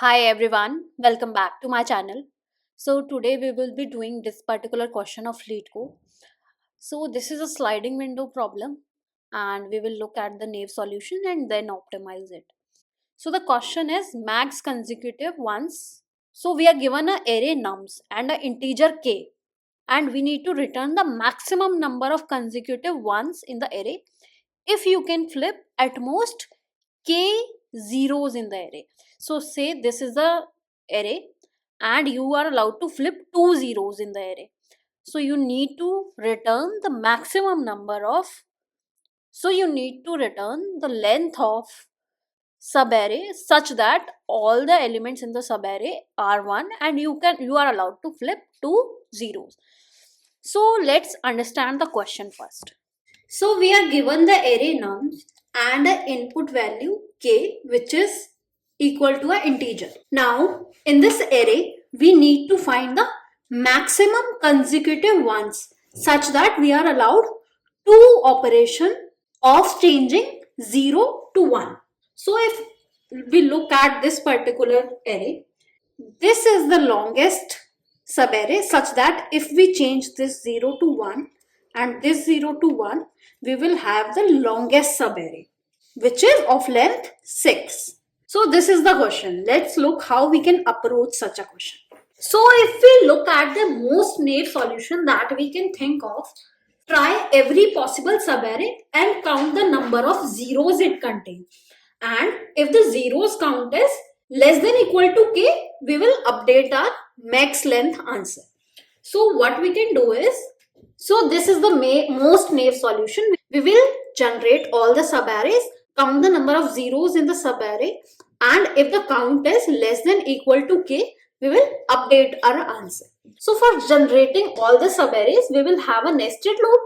Hi everyone, welcome back to my channel. So today we will be doing this particular question of LeetCode. So this is a sliding window problem and we will look at the naive solution and then optimize it. So the question is max consecutive ones. So we are given a array nums and an integer k and we need to return the maximum number of consecutive ones in the array if you can flip at most k zeros in the array. So say this is the array and you are allowed to flip two zeros in the array. So you need to return the maximum number of, so you need to return the length of subarray such that all the elements in the subarray are 1 and you are allowed to flip two zeros. So let's understand the question first. So we are given the array nums and an input value k which is equal to an integer. Now in this array we need to find the maximum consecutive ones such that we are allowed two operation of changing 0 to 1. So if we look at this particular array, this is the longest subarray such that if we change this 0 to 1 and this 0 to 1, we will have the longest subarray which is of length 6. So this is the question. Let's look how we can approach such a question. So if we look at the most naive solution that we can think of, try every possible subarray and count the number of zeros it contains. And if the zeros count is less than equal to k, we will update our max length answer. So what we can do is, so this is the most naive solution. We will generate all the subarrays, count the number of zeros in the subarray, and if the count is less than equal to k, we will update our answer. So for generating all the subarrays, we will have a nested loop,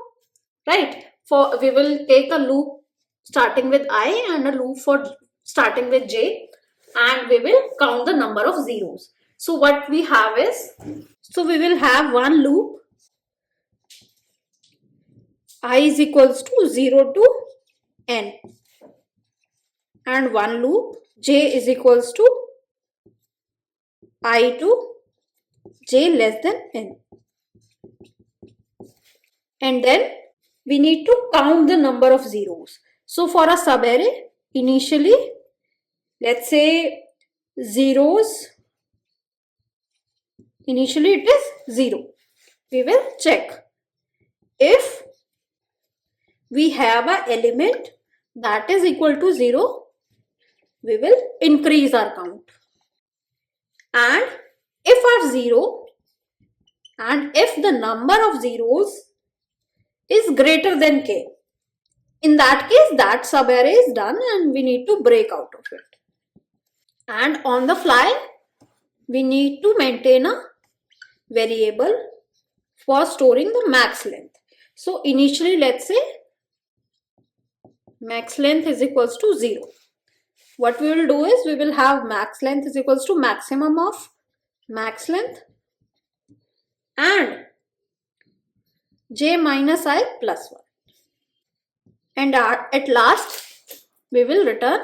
right? For we will take a loop starting with I and a loop for starting with j, and we will count the number of zeros. So what we have is, so we will have one loop I is equals to 0 to n and one loop j is equals to I to j less than n, and then we need to count the number of zeros. So for a subarray, initially let's say zeros, initially it is 0. We will check if we have an element that is equal to 0, we will increase our count. And if our 0 and if the number of zeros is greater than k, in that case that subarray is done and we need to break out of it. And on the fly, we need to maintain a variable for storing the max length. So initially let's say max length is equals to 0. What we will do is we will have max length is equals to maximum of max length and j minus I plus 1. And at last we will return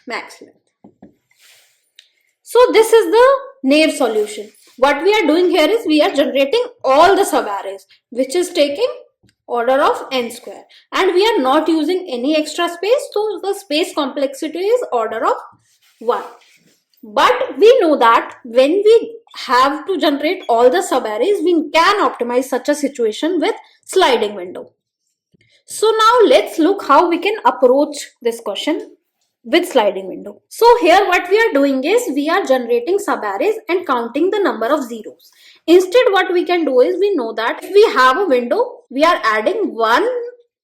max length. So this is the naive solution. What we are doing here is we are generating all the subarrays which is taking order of n square, and we are not using any extra space, so the space complexity is order of 1. But we know that when we have to generate all the subarrays, we can optimize such a situation with sliding window. So now let's look how we can approach this question with sliding window. So here what we are doing is we are generating subarrays and counting the number of zeros. Instead what we can do is, we know that if we have a window, we are adding one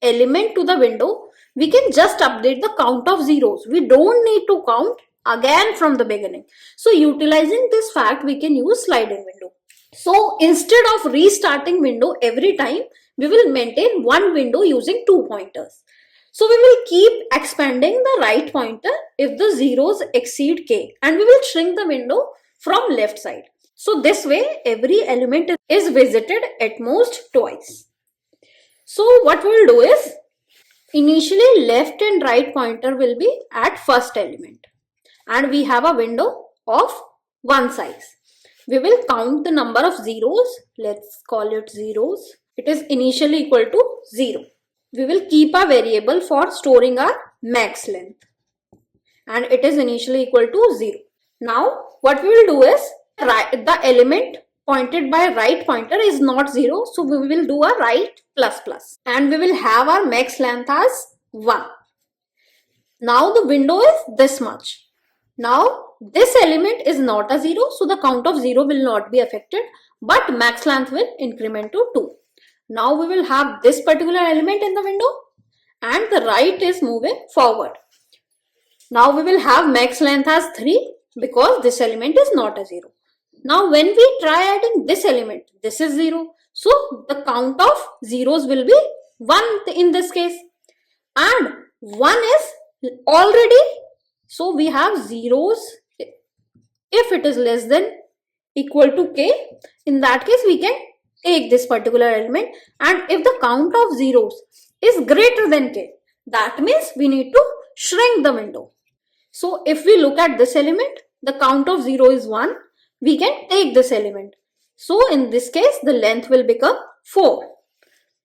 element to the window, we can just update the count of zeros. We don't need to count again from the beginning. So utilizing this fact, we can use sliding window. So instead of restarting window every time, we will maintain one window using two pointers. So we will keep expanding the right pointer if the zeros exceed k, and we will shrink the window from left side. So this way every element is visited at most twice. So what we will do is, Initially, left and right pointer will be at first element, and we have a window of one size. We will count the number of zeros. Let's call it zeros. It is initially equal to 0. We will keep a variable for storing our max length, and it is initially equal to 0. Now what we will do is, the element pointed by right pointer is not 0, so we will do a right plus plus, and we will have our max length as 1. Now the window is this much. Now this element is not a 0, so the count of 0 will not be affected, but max length will increment to 2. Now we will have this particular element in the window, and the right is moving forward. Now we will have max length as 3 because this element is not a 0. Now when we try adding this element, this is 0. So the count of zeros will be 1 in this case, and 1 is already, so we have zeros. If it is less than equal to k, in that case we can take this particular element, and if the count of zeros is greater than k, that means we need to shrink the window. So if we look at this element, the count of 0 is 1, we can take this element. So in this case, the length will become 4.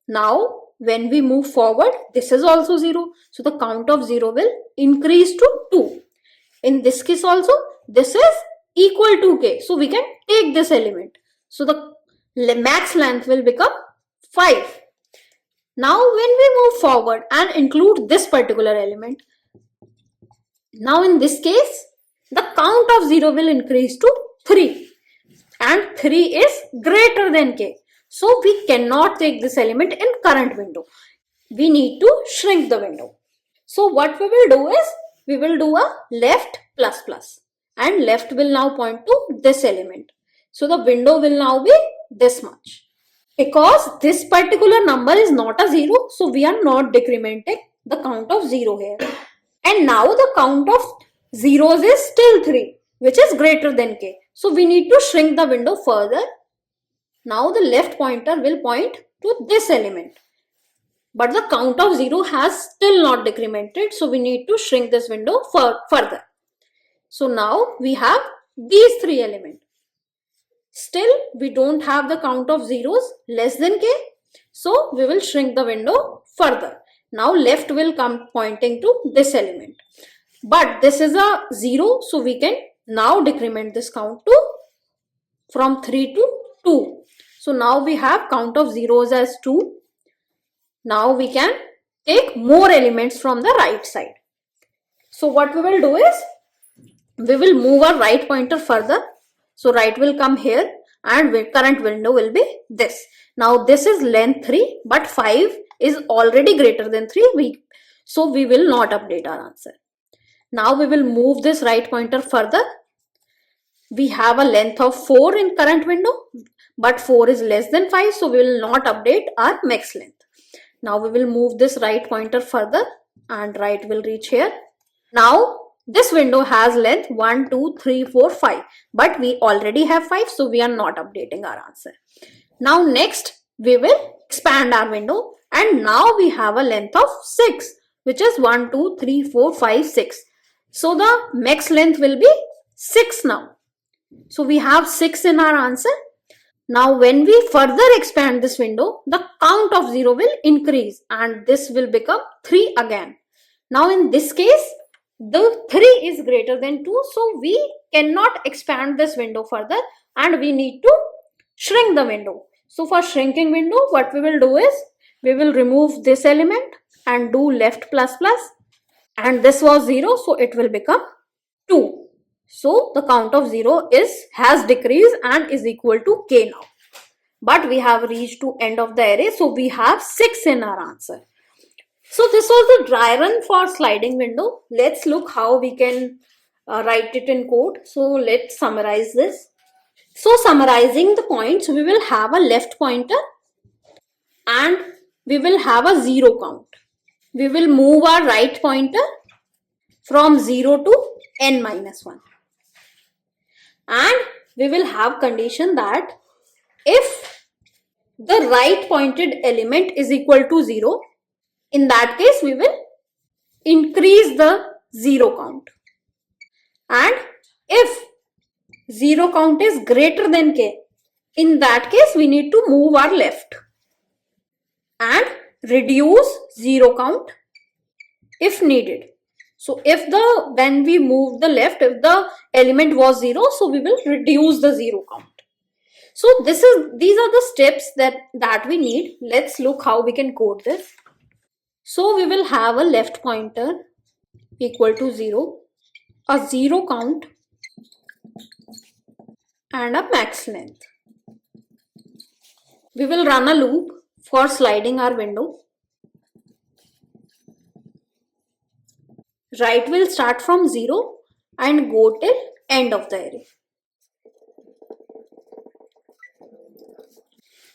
Now when we move forward, this is also 0. So the count of 0 will increase to 2. In this case also, this is equal to k. So we can take this element. So the max length will become 5. Now when we move forward and include this particular element, now in this case, the count of 0 will increase to 3, and 3 is greater than k. So we cannot take this element in current window. We need to shrink the window. So what we will do is, we will do a left plus plus, and left will now point to this element. So the window will now be this much. Because this particular number is not a 0, so we are not decrementing the count of 0 here. And now the count of zeros is still 3, which is greater than k. So we need to shrink the window further. Now the left pointer will point to this element, but the count of 0 has still not decremented, so we need to shrink this window further. So now we have these 3 elements. Still we don't have the count of zeros less than k, so we will shrink the window further. Now left will come pointing to this element, but this is a 0, so we can now decrement this count to from 3 to 2. So now we have count of zeros as 2. Now we can take more elements from the right side. So what we will do is, we will move our right pointer further. So right will come here, and current window will be this. Now this is length 3, but 5 is already greater than 3, so we will not update our answer. Now we will move this right pointer further. We have a length of 4 in current window, but 4 is less than 5, so we will not update our max length. Now we will move this right pointer further, and right will reach here. Now this window has length 1, 2, 3, 4, 5, but we already have 5, so we are not updating our answer. Now next we will expand our window, and now we have a length of 6, which is 1, 2, 3, 4, 5, 6. So the max length will be 6 now. So we have 6 in our answer. Now when we further expand this window, the count of 0 will increase, and this will become 3 again. Now in this case, the 3 is greater than 2, so we cannot expand this window further, and we need to shrink the window. So for shrinking window, what we will do is, we will remove this element and do left plus plus, and this was 0, so it will become 2. So the count of 0 has decreased and is equal to k now. But we have reached to end of the array, so we have 6 in our answer. So this was the dry run for sliding window. Let's look how we can write it in code. So let's summarize this. So summarizing the points, we will have a left pointer and we will have a 0 count. We will move our right pointer from 0 to n minus 1. And we will have condition that if the right pointed element is equal to 0, In that case, we will increase the zero count. And if zero count is greater than k, in that case, we need to move our left and reduce zero count if needed. So when we move the left, if the element was 0, so we will reduce the zero count. So these are the steps that we need. Let's look how we can code this. So we will have a left pointer equal to 0, a zero count, and a max length. We will run a loop for sliding our window. Right will start from 0 and go till end of the array.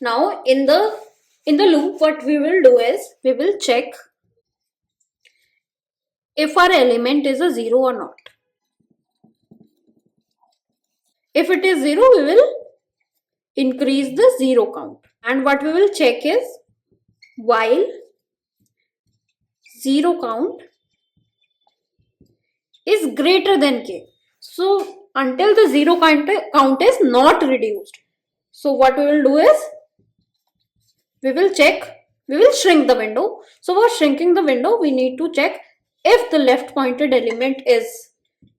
Now in the loop, what we will do is we will check if our element is a 0 or not. If it is 0, we will increase the zero count. And what we will check is while zero count is greater than k. So until the zero count is not reduced. So what we will do is we will shrink the window. So for shrinking the window, we need to check if the left pointed element is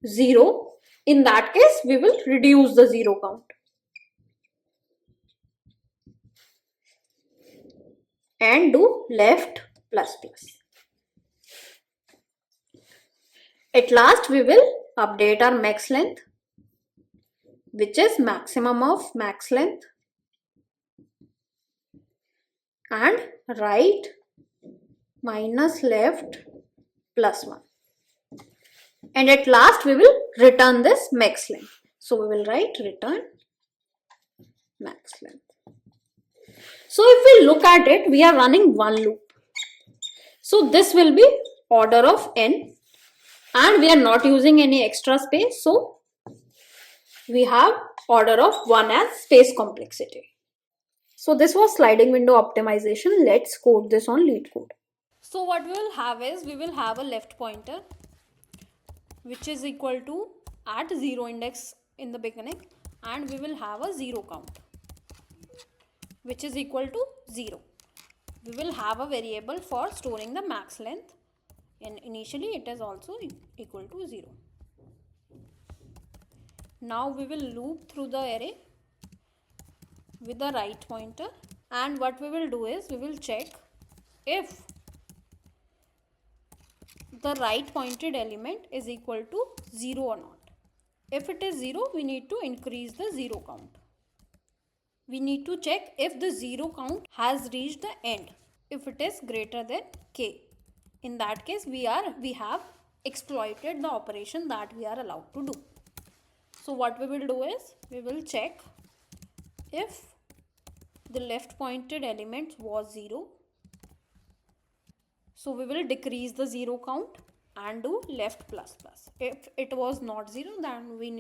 0. In that case, we will reduce the zero count. And do left plus plus. At last, we will update our max length, which is maximum of max length, and right minus left plus 1. And at last, we will return this max length. So we will write return max length. So if we look at it, we are running one loop. So this will be order of n, and we are not using any extra space. So we have order of 1 as space complexity. So this was sliding window optimization. Let's code this on LeetCode. So what we will have is we will have a left pointer which is equal to at 0 index in the beginning, and we will have a zero count which is equal to 0. We will have a variable for storing the max length, and initially it is also equal to 0. Now we will loop through the array with the right pointer, and what we will do is we will check if the right pointed element is equal to 0 or not. If it is 0, we need to increase the zero count. We need to check if the zero count has reached the end, if it is greater than k. In that case, we have exploited the operation that we are allowed to do. So what we will do is we will check if the left pointed element was 0. So we will decrease the zero count and do left plus plus. If it was not 0, then we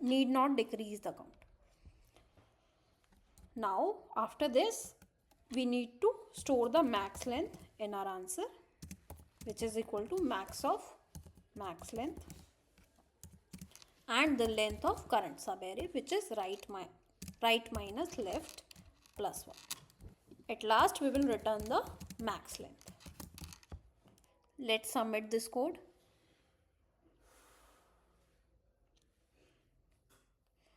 need not decrease the count. Now after this, we need to store the max length in our answer, which is equal to max of max length and the length of current subarray, which is right minus left plus 1. At last, we will return the max length. Let's submit this code.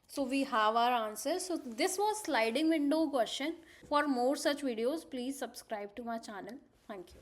So we have our answer. So this was sliding window question. For more such videos, please subscribe to my channel. Thank you.